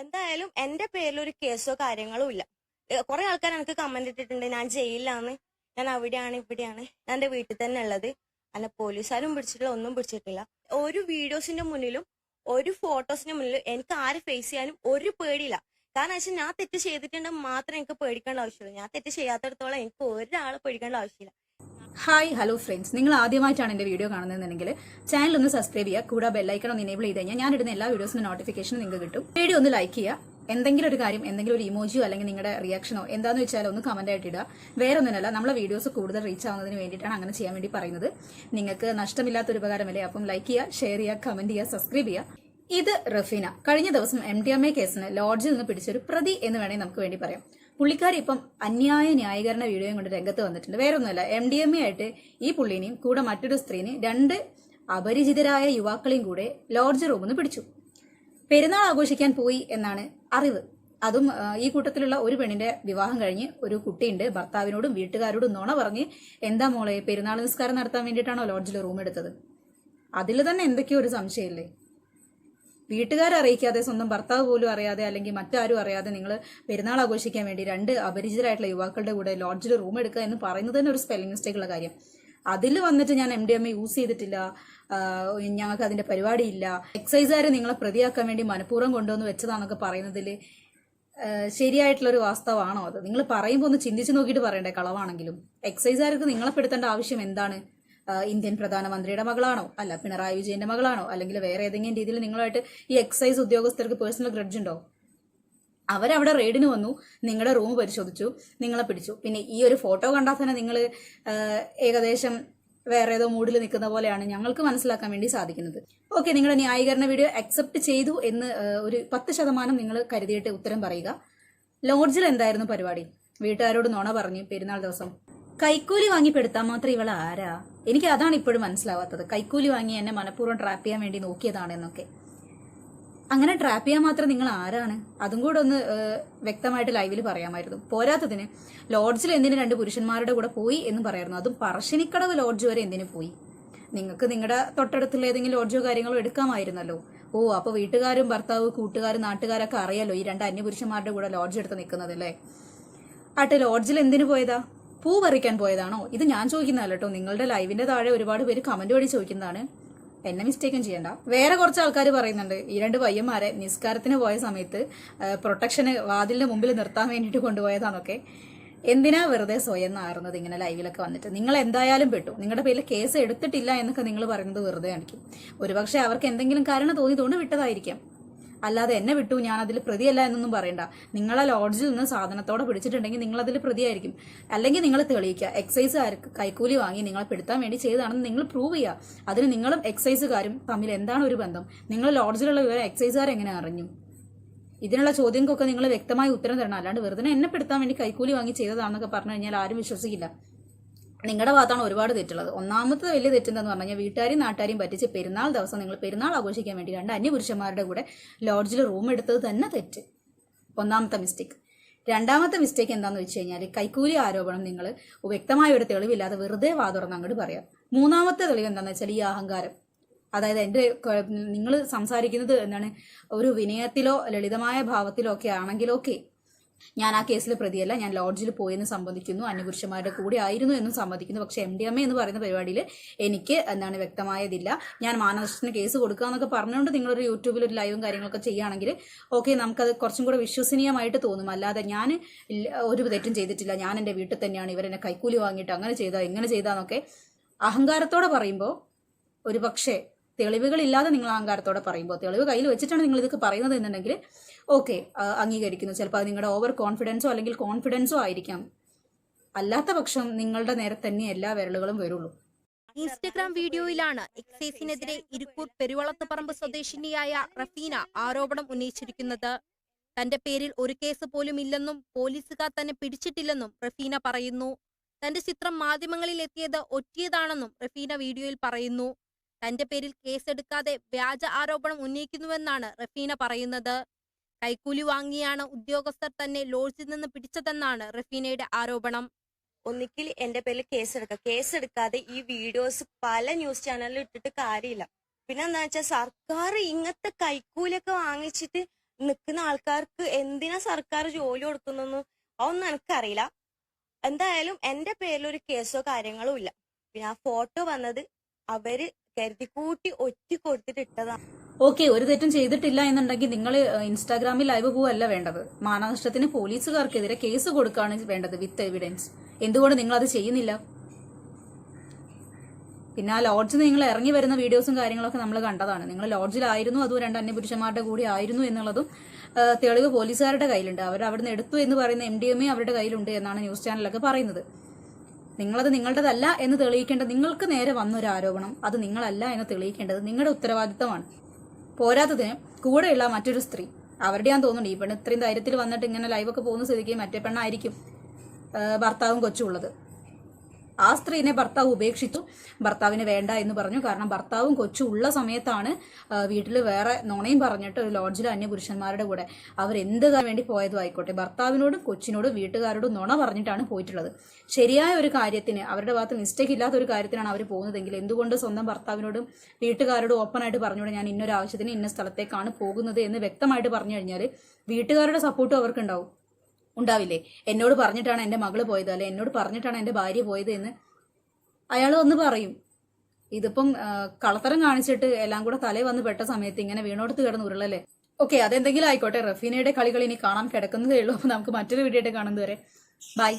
എന്തായാലും എന്റെ പേരിൽ ഒരു കേസോ കാര്യങ്ങളോ ഇല്ല. കുറെ ആൾക്കാർ എനിക്ക് കമന്റ് ഇട്ടിട്ടുണ്ട് ഞാൻ ജയിലിലാണ്, ഞാൻ അവിടെയാണ് ഇവിടെയാണ്. ഞാൻ എന്റെ വീട്ടിൽ തന്നെ ഉള്ളത്. അല്ല പോലീസുകാരും പിടിച്ചിട്ടില്ല, ഒന്നും പിടിച്ചിട്ടില്ല. ഒരു വീഡിയോസിന്റെ മുന്നിലും ഒരു ഫോട്ടോസിന്റെ മുന്നിലും എനിക്ക് ആരെ ഫേസ് ചെയ്യാനും ഒരു പേടിയില്ല. കാരണം വെച്ചാൽ ഞാൻ തെറ്റ് ചെയ്തിട്ടുണ്ടെങ്കിൽ മാത്രമേ എനിക്ക് പേടിക്കേണ്ട ആവശ്യമുള്ളൂ. ഞാൻ തെറ്റ് ചെയ്യാത്തടത്തോളം എനിക്ക് ഒരാളെ പേടിക്കേണ്ട ആവശ്യമില്ല. ഹായ് ഹലോ ഫ്രണ്ട്സ്, നിങ്ങൾ ആദ്യമായിട്ടാണ് എൻ്റെ വീഡിയോ കാണുന്നതെന്നുണ്ടെങ്കിൽ ചാനൽ ഒന്ന് സബ്സ്ക്രൈബ് ചെയ്യുക. കൂടെ ബെല്ലൈക്കൺ ഒന്ന് എനേബിൾ ചെയ്ത് കഴിഞ്ഞാൽ ഞാനിടുന്ന എല്ലാ വീഡിയോസിനും നോട്ടിഫിക്കേഷൻ നിങ്ങൾക്ക് കിട്ടും. വീഡിയോ ഒന്ന് ലൈക്ക് ചെയ്യുക. എന്തെങ്കിലും ഒരു കാര്യം, എന്തെങ്കിലും ഒരു ഇമോജിയോ അല്ലെങ്കിൽ നിങ്ങളുടെ റിയാക്ഷനോ എന്താണെന്ന് വെച്ചാൽ ഒന്ന് കമന്റ് ആയിട്ട് ഇടുക. വേറെ ഒന്നുമല്ല, നമ്മളെ വീഡിയോസ് കൂടുതൽ റീച്ച് ആവുന്നതിന് വേണ്ടിയിട്ടാണ് അങ്ങനെ ചെയ്യാൻ വേണ്ടി പറയുന്നത്. നിങ്ങൾക്ക് നഷ്ടമില്ലാത്തൊരു ഉപകാരമല്ലേ. അപ്പം ലൈക്ക് ചെയ്യുക, ഷെയർ ചെയ്യുക, കമന്റ് ചെയ്യുക, സബ്സ്ക്രൈബ് ചെയ്യുക. ഇത് റഫീന കഴിഞ്ഞ ദിവസം MDMA കേസിന് ലോഡ്ജിൽ നിന്ന് പിടിച്ചൊരു പ്രതി എന്ന് വേണമെങ്കിൽ നമുക്ക് വേണ്ടി പറയാം. പുള്ളിക്കാരി ഇപ്പം അന്യായ ന്യായീകരണ വീഡിയോയും കൊണ്ട് രംഗത്ത് വന്നിട്ടുണ്ട്. വേറെ ഒന്നുമല്ല, MDMA ആയിട്ട് ഈ പുള്ളിനെയും കൂടെ മറ്റൊരു സ്ത്രീനെ 2 അപരിചിതരായ യുവാക്കളെയും കൂടെ ലോഡ്ജ് റൂമിൽ നിന്ന് പിടിച്ചു. പെരുന്നാൾ ആഘോഷിക്കാൻ പോയി എന്നാണ് അറിവ്. അതും ഈ കൂട്ടത്തിലുള്ള ഒരു പെണ്ണിന്റെ വിവാഹം കഴിഞ്ഞ് ഒരു കുട്ടിയുണ്ട്. ഭർത്താവിനോടും വീട്ടുകാരോടും നുണ പറഞ്ഞ് എന്താ മോളെ പെരുന്നാൾ നിസ്കാരം നടത്താൻ വേണ്ടിയിട്ടാണോ ലോഡ്ജിൽ റൂം എടുത്തത്? അതിൽ തന്നെ എന്തൊക്കെയോ ഒരു സംശയമില്ലേ? വീട്ടുകാരെ അറിയിക്കാതെ, സ്വന്തം ഭർത്താവ് പോലും അറിയാതെ അല്ലെങ്കിൽ മറ്റാരും അറിയാതെ നിങ്ങൾ പെരുന്നാൾ ആഘോഷിക്കാൻ വേണ്ടി 2 അപരിചിതരായിട്ടുള്ള യുവാക്കളുടെ കൂടെ ലോഡ്ജിൽ റൂം എടുക്കുക എന്ന് പറയുന്നത് തന്നെ ഒരു സ്പെല്ലിംഗ് മിസ്റ്റേക്കുള്ള കാര്യം. അതിൽ വന്നിട്ട് ഞാൻ MDMA യൂസ് ചെയ്തിട്ടില്ല, ഞങ്ങൾക്ക് അതിന്റെ പരിപാടിയില്ല, എക്സൈസുകാരെ നിങ്ങളെ പ്രതിയാക്കാൻ വേണ്ടി മനഃപൂർവ്വം കൊണ്ടുവന്ന് വെച്ചതാന്നൊക്കെ പറയുന്നതിൽ ശരിയായിട്ടുള്ളൊരു വാസ്തവമാണോ? അത് നിങ്ങൾ പറയുമ്പോൾ ഒന്ന് ചിന്തിച്ച് നോക്കിയിട്ട് പറയണ്ടേ? കളവാണെങ്കിലും എക്സൈസുകാർക്ക് നിങ്ങളെ പെടുത്തേണ്ട ആവശ്യം എന്താണ്? ഇന്ത്യൻ പ്രധാനമന്ത്രിയുടെ മകളാണോ? അല്ല പിണറായി വിജയന്റെ മകളാണോ? അല്ലെങ്കിൽ വേറെ ഏതെങ്കിലും രീതിയിൽ നിങ്ങളായിട്ട് ഈ എക്സൈസ് ഉദ്യോഗസ്ഥർക്ക് പേഴ്സണൽ ഗ്രഡ്ജ് ഉണ്ടോ? അവരവിടെ റെയ്ഡിന് വന്നു, നിങ്ങളുടെ റൂം പരിശോധിച്ചു, നിങ്ങളെ പിടിച്ചു. പിന്നെ ഈ ഒരു ഫോട്ടോ കണ്ടാൽ തന്നെ നിങ്ങൾ ഏകദേശം വേറെ ഏതോ മൂഡിൽ നിൽക്കുന്ന പോലെയാണ് ഞങ്ങൾക്ക് മനസ്സിലാക്കാൻ വേണ്ടി സാധിക്കുന്നത്. ഓക്കെ, നിങ്ങളുടെ ന്യായീകരണ വീഡിയോ അക്സെപ്റ്റ് ചെയ്തു എന്ന് ഒരു 10% നിങ്ങൾ കരുതിയിട്ട് ഉത്തരം പറയുക. ലോഡ്ജിൽ എന്തായിരുന്നു പരിപാടി? വീട്ടുകാരോട് നുണ പറഞ്ഞു പെരുന്നാൾ ദിവസം. കൈക്കൂലി വാങ്ങി പെടുത്താൻ മാത്രം ഇവളെ ആരാ? എനിക്ക് അതാണ് ഇപ്പോഴും മനസ്സിലാവാത്തത്. കൈക്കൂലി വാങ്ങി എന്നെ മനഃപൂർവ്വം ട്രാപ്പ് ചെയ്യാൻ വേണ്ടി നോക്കിയതാണെന്നൊക്കെ. അങ്ങനെ ട്രാപ്പ് ചെയ്യാൻ മാത്രം നിങ്ങൾ ആരാണ്? അതും കൂടെ ഒന്ന് വ്യക്തമായിട്ട് ലൈവിൽ പറയാമായിരുന്നു. പോരാത്തതിന് ലോഡ്ജിൽ എന്തിന് 2 പുരുഷന്മാരുടെ കൂടെ പോയി എന്ന് പറയായിരുന്നു. അതും പറശ്ശിനിക്കടവ് ലോഡ്ജ് വരെ എന്തിനു പോയി? നിങ്ങൾക്ക് നിങ്ങളുടെ തൊട്ടടുത്തുള്ള ഏതെങ്കിലും ലോഡ്ജോ കാര്യങ്ങളോ എടുക്കാമായിരുന്നല്ലോ. ഓ, അപ്പൊ വീട്ടുകാരും ഭർത്താവ്, കൂട്ടുകാരും, നാട്ടുകാരൊക്കെ അറിയാലോ ഈ 2 അന്യപുരുഷന്മാരുടെ കൂടെ ലോഡ്ജ് എടുത്ത് നിൽക്കുന്നതല്ലേ. ആട്ടെ, ലോഡ്ജിൽ എന്തിനു പോയതാ? പൂ പറിക്കാൻ പോയതാണോ? ഇത് ഞാൻ ചോദിക്കുന്നതല്ല കേട്ടോ, നിങ്ങളുടെ ലൈവിന്റെ താഴെ ഒരുപാട് പേര് കമന്റ് വഴി ചോദിക്കുന്നതാണ്. എന്നെ മിസ്റ്റേക്കും ചെയ്യണ്ട. വേറെ കുറച്ച് ആൾക്കാർ പറയുന്നുണ്ട് ഈ 2 പയ്യന്മാരെ നിസ്കാരത്തിന് പോയ സമയത്ത് പ്രൊട്ടക്ഷന് വാതിലിന്റെ മുമ്പിൽ നിർത്താൻ വേണ്ടിയിട്ട് കൊണ്ടുപോയതാന്നൊക്കെ. എന്തിനാ വെറുതെ സ്വയം നാറുന്നത് ഇങ്ങനെ ലൈവിലൊക്കെ വന്നിട്ട്? നിങ്ങൾ എന്തായാലും പെട്ടു. നിങ്ങളുടെ പേരിൽ കേസ് എടുത്തിട്ടില്ല എന്നൊക്കെ നിങ്ങൾ പറയുന്നത് വെറുതെ കാണിക്കും. ഒരുപക്ഷെ അവർക്ക് എന്തെങ്കിലും കാരണം തോന്നിയതുകൊണ്ട് വിട്ടതായിരിക്കാം. അല്ലാതെ എന്നെ വിട്ടു, ഞാൻ അതിൽ പ്രതിയല്ല എന്നൊന്നും പറയണ്ട. നിങ്ങളെ ലോഡ്ജിൽ നിന്ന് സാധനത്തോടെ പിടിച്ചിട്ടുണ്ടെങ്കിൽ നിങ്ങൾ അതിൽ പ്രതിയായിരിക്കും. അല്ലെങ്കിൽ നിങ്ങൾ തെളിയിക്കുക. എക്സൈസുകാർക്ക് കൈക്കൂലി വാങ്ങി നിങ്ങളെ പെടുത്താൻ വേണ്ടി ചെയ്തതാണെന്ന് നിങ്ങൾ പ്രൂവ് ചെയ്യുക. അതിന് നിങ്ങളും എക്സൈസുകാരും തമ്മിൽ എന്താണ് ഒരു ബന്ധം? നിങ്ങൾ ലോഡ്ജിലുള്ള വിവരം എക്സൈസുകാർ എങ്ങനെ അറിഞ്ഞു? ഇതിനുള്ള ചോദ്യങ്ങൾക്കൊക്കെ നിങ്ങൾ വ്യക്തമായ ഉത്തരം തരണം. അല്ലാണ്ട് വെറുതെ എന്നെ പെടുത്താൻ വേണ്ടി കൈക്കൂലി വാങ്ങി ചെയ്തതാണെന്നൊക്കെ പറഞ്ഞു കഴിഞ്ഞാൽ ആരും വിശ്വസിക്കില്ല. നിങ്ങളുടെ ഭാഗത്താണ് ഒരുപാട് തെറ്റുള്ളത്. ഒന്നാമത്തെ വലിയ തെറ്റെന്താന്ന് പറഞ്ഞു കഴിഞ്ഞാൽ വീട്ടുകാരെയും നാട്ടുകാരെയും പറ്റിച്ച് പെരുന്നാൾ ദിവസം നിങ്ങൾ പെരുന്നാൾ ആഘോഷിക്കാൻ വേണ്ടി 2 അന്യപുരുഷന്മാരുടെ കൂടെ ലോഡ്ജിൽ റൂം എടുത്തത് തന്നെ തെറ്റ്. ഒന്നാമത്തെ മിസ്റ്റേക്ക്. രണ്ടാമത്തെ മിസ്റ്റേക്ക് എന്താണെന്ന് വെച്ച് കഴിഞ്ഞാൽ കൈക്കൂലി ആരോപണം നിങ്ങൾ വ്യക്തമായ ഒരു തെളിവില്ലാതെ വെറുതെ വാതുറന്ന് അങ്ങോട്ട് പറയാം. മൂന്നാമത്തെ തെളിവ് എന്താണെന്ന് വെച്ചാൽ ഈ അഹങ്കാരം. അതായത് നിങ്ങൾ സംസാരിക്കുന്നത് എന്താണ്, ഒരു വിനയത്തിലോ ലളിതമായ ഭാവത്തിലോ ഒക്കെ ആണെങ്കിലോ ഒക്കെ ഞാൻ ആ കേസിൽ പ്രതിയല്ല, ഞാൻ ലോഡ്ജിൽ പോയെന്ന് സമ്മതിക്കുന്നു, അന്യപുരുഷന്മാരുടെ കൂടെ ആയിരുന്നു എന്നും സമ്മതിക്കുന്നു. പക്ഷെ MDMA എന്ന് പറയുന്ന പരിപാടിയിൽ എനിക്ക് വ്യക്തമായതില്ല, ഞാൻ മാനനഷ്ടത്തിന് കേസ് കൊടുക്കുക എന്നൊക്കെ പറഞ്ഞുകൊണ്ട് നിങ്ങളൊരു യൂട്യൂബിൽ ഒരു ലൈവും കാര്യങ്ങളൊക്കെ ചെയ്യുകയാണെങ്കിൽ ഓക്കെ, നമുക്കത് കുറച്ചും കൂടെ വിശ്വസനീയമായിട്ട് തോന്നും. അല്ലാതെ ഞാൻ ഒരു തെറ്റും ചെയ്തിട്ടില്ല, ഞാൻ എൻ്റെ വീട്ടിൽ തന്നെയാണ്, ഇവരെന്നെ കൈക്കൂലി വാങ്ങിയിട്ട് അങ്ങനെ ചെയ്താ ഇങ്ങനെ ചെയ്താന്നൊക്കെ അഹങ്കാരത്തോടെ പറയുമ്പോൾ, ഒരു പക്ഷേ തെളിവുകളില്ലാതെ നിങ്ങൾ അഹങ്കാരത്തോടെ പറയുമ്പോൾ, തെളിവ് കയ്യിൽ വെച്ചിട്ടാണ് നിങ്ങൾ ഇതൊക്കെ പറയുന്നത് എന്നുണ്ടെങ്കിൽ ഓക്കെ, അംഗീകരിക്കുന്നു. ചിലപ്പോൾ അത് നിങ്ങളുടെ ഓവർ കോൺഫിഡൻസോ അല്ലെങ്കിൽ കോൺഫിഡൻസോ ആയിരിക്കാം. അല്ലാത്ത പക്ഷം നിങ്ങളുടെ നേരെ തന്നെ എല്ലാ വിരലുകളും വരുള്ളൂ. ഇൻസ്റ്റഗ്രാം വീഡിയോയിലാണ് എക്സൈസിനെതിരെ ഇരിക്കൂർ പെരുവളത്തുപറമ്പ് സ്വദേശിനിയായ റഫീന ആരോപണം ഉന്നയിച്ചിരിക്കുന്നത്. തന്റെ പേരിൽ ഒരു കേസ് പോലും ഇല്ലെന്നും പോലീസുകാർ തന്നെ പിടിച്ചിട്ടില്ലെന്നും റഫീന പറയുന്നു. തന്റെ ചിത്രം മാധ്യമങ്ങളിൽ എത്തിയത് ഒറ്റിയതാണെന്നും റഫീന വീഡിയോയിൽ പറയുന്നു. തന്റെ പേരിൽ കേസെടുക്കാതെ വ്യാജ ആരോപണം ഉന്നയിക്കുന്നുവെന്നാണ് റഫീന പറയുന്നത്. കൈക്കൂലി വാങ്ങിയാണ് ഉദ്യോഗസ്ഥർ തന്നെ ലോഡ്ജിൽ നിന്ന് പിടിച്ചതെന്നാണ് റഫീനയുടെ ആരോപണം. ഒന്നിക്കിൽ എന്റെ പേരിൽ കേസെടുക്കാതെ ഈ വീഡിയോസ് പല ന്യൂസ് ചാനലിലും ഇട്ടിട്ട് കാര്യമില്ല. പിന്നെ എന്താ വെച്ചാൽ സർക്കാർ ഇങ്ങനത്തെ കൈക്കൂലൊക്കെ വാങ്ങിച്ചിട്ട് നിൽക്കുന്ന ആൾക്കാർക്ക് എന്തിനാ സർക്കാർ ജോലി കൊടുക്കുന്നൊന്നും അതൊന്നും എനിക്കറിയില്ല. എന്തായാലും എന്റെ പേരിൽ ഒരു കേസോ കാര്യങ്ങളോ ഇല്ല. പിന്നെ ആ ഫോട്ടോ വന്നത് അവര് കരുതിക്കൂട്ടി ഒറ്റ കൊടുത്തിട്ട് ഇട്ടതാണ്. ഓക്കെ, ഒരു തെറ്റും ചെയ്തിട്ടില്ല എന്നുണ്ടെങ്കിൽ നിങ്ങൾ ഇൻസ്റ്റാഗ്രാമിൽ ലൈവ് പോവല്ല വേണ്ടത്. മാനനഷ്ടത്തിന് പോലീസുകാർക്കെതിരെ കേസ് കൊടുക്കുകയാണ് വേണ്ടത് വിത്ത് എവിഡൻസ്. എന്തുകൊണ്ട് നിങ്ങൾ അത് ചെയ്യുന്നില്ല? പിന്നെ ആ ലോഡ്ജിൽ നിങ്ങൾ ഇറങ്ങി വരുന്ന വീഡിയോസും കാര്യങ്ങളൊക്കെ നമ്മൾ കണ്ടതാണ്. നിങ്ങൾ ലോഡ്ജിലായിരുന്നു, അതും 2 അന്യപുരുഷന്മാരുടെ കൂടി ആയിരുന്നു എന്നുള്ളതും തെളിവ് പോലീസുകാരുടെ കയ്യിലുണ്ട്. അവർ അവിടുന്ന് എടുത്തു എന്ന് പറയുന്ന MDMA അവരുടെ കയ്യിലുണ്ട് എന്നാണ് ന്യൂസ് ചാനലൊക്കെ പറയുന്നത്. നിങ്ങളത് നിങ്ങളുടേതല്ല എന്ന് തെളിയിക്കേണ്ടത്, നിങ്ങൾക്ക് നേരെ വന്നൊരു ആരോപണം അത് നിങ്ങളല്ല എന്ന് തെളിയിക്കേണ്ടത് നിങ്ങളുടെ ഉത്തരവാദിത്തമാണ്. പോരാത്തതിന് കൂടെയുള്ള മറ്റൊരു സ്ത്രീ, അവരുടെയാന്ന് തോന്നുന്നുണ്ട് ഈ പെണ്ണ് ഇത്രയും ധൈര്യത്തിൽ വന്നിട്ട് ഇങ്ങനെ ലൈവൊക്കെ പോകുന്ന സ്ഥിതിക്ക് മറ്റേ പെണ്ണായിരിക്കും ഭർത്താവും കൊച്ചുള്ളത്. ആ സ്ത്രീനെ ഭർത്താവ് ഉപേക്ഷിച്ചു, ഭർത്താവിന് വേണ്ട എന്ന് പറഞ്ഞു. കാരണം ഭർത്താവും കൊച്ചും ഉള്ള സമയത്താണ് വീട്ടിൽ വേറെ നുണയും പറഞ്ഞിട്ട് ഒരു ലോഡ്ജിലെ അന്യപുരുഷന്മാരുടെ കൂടെ അവരെന്ത് വേണ്ടി പോയതും ആയിക്കോട്ടെ ഭർത്താവിനോടും കൊച്ചിനോടും വീട്ടുകാരോടും നുണ പറഞ്ഞിട്ടാണ് പോയിട്ടുള്ളത്. ശരിയായ ഒരു കാര്യത്തിന്, അവരുടെ ഭാഗത്ത് മിസ്റ്റേക്ക് ഇല്ലാത്ത ഒരു കാര്യത്തിനാണ് അവർ പോകുന്നതെങ്കിൽ എന്തുകൊണ്ട് സ്വന്തം ഭർത്താവിനോടും വീട്ടുകാരോടും ഓപ്പണായിട്ട് പറഞ്ഞുകൊണ്ട് ഞാൻ ഇന്നൊരു ആവശ്യത്തിന് ഇന്ന സ്ഥലത്തേക്കാണ് പോകുന്നത് എന്ന് വ്യക്തമായിട്ട് പറഞ്ഞു കഴിഞ്ഞാൽ വീട്ടുകാരുടെ സപ്പോർട്ടും അവർക്കുണ്ടാവും. ഉണ്ടാവില്ലേ? എന്നോട് പറഞ്ഞിട്ടാണ് എൻ്റെ മകള് പോയത്, അല്ലെ എന്നോട് പറഞ്ഞിട്ടാണ് എൻ്റെ ഭാര്യ പോയത് എന്ന് അയാൾ വന്ന് പറയും. ഇതിപ്പം കളത്തരം കാണിച്ചിട്ട് എല്ലാം കൂടെ തലേ വന്ന് പെട്ട സമയത്ത് ഇങ്ങനെ വീണോടത്ത് കിടന്ന് ഉരുളല്ലേ. ഓക്കെ, അതെന്തെങ്കിലും ആയിക്കോട്ടെ. റഫീനയുടെ കളികൾ ഇനി കാണാൻ കിടക്കുന്നതേ ഉള്ളൂ. അപ്പൊ നമുക്ക് മറ്റൊരു വീഡിയോ ആയിട്ട് കാണുന്നതുവരെ ബൈ.